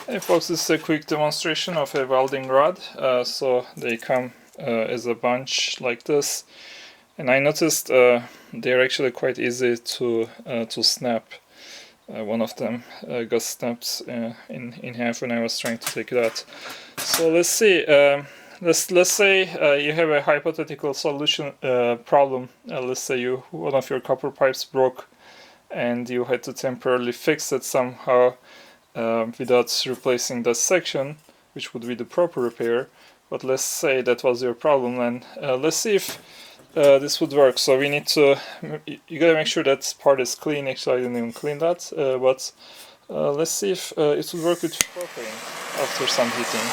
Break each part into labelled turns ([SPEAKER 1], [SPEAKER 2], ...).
[SPEAKER 1] Hey folks, this is a quick demonstration of a welding rod. So they come as a bunch like this, and I noticed they're actually quite easy to snap. One of them got snapped in half when I was trying to take it out. So let's see. Let's say you have a hypothetical solution problem. Let's say one of your copper pipes broke, and you had to temporarily fix it somehow. Without replacing that section, which would be the proper repair. But let's say that was your problem, and let's see if this would work. So we need to, you gotta make sure that part is clean. Actually, I didn't even clean that, but let's see if it would work with propane after some heating.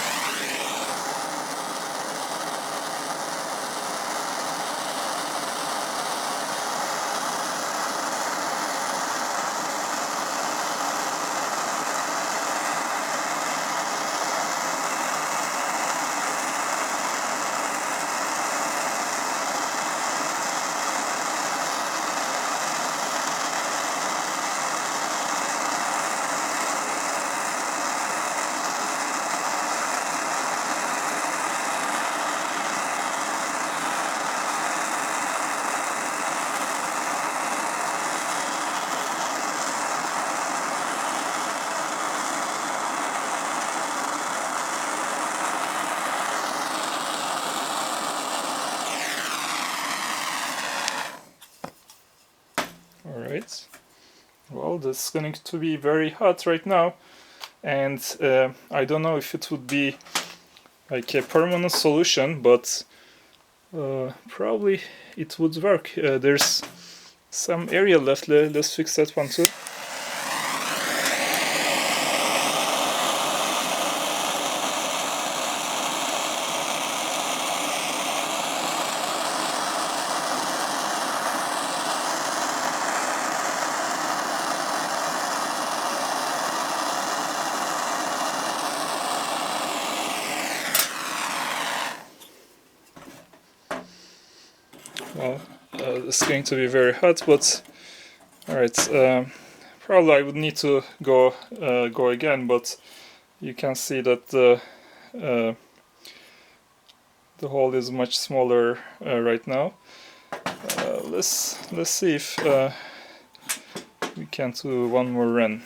[SPEAKER 1] Alright, well, that's going to be very hot right now, and I don't know if it would be like a permanent solution, but probably it would work. There's some area left. Let's fix that one too. Well, it's going to be very hot, but alright, probably I would need to go again, but you can see that the hole is much smaller right now. Let's see if we can do one more run.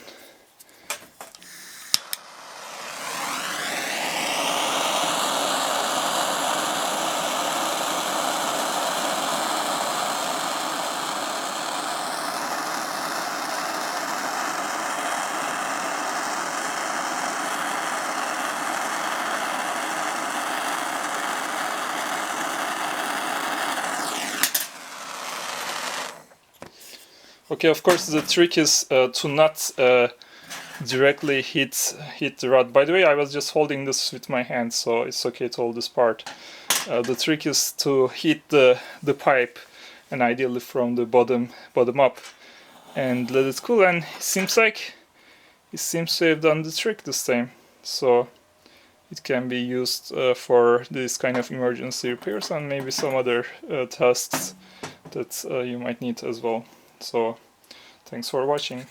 [SPEAKER 1] Okay, of course the trick is to not directly hit the rod. By the way, I was just holding this with my hand, so it's okay to hold this part. The trick is to hit the pipe, and ideally from the bottom up, and let it cool. And it seems to have done the trick this time. So it can be used for this kind of emergency repairs and maybe some other tasks that you might need as well. So thanks for watching.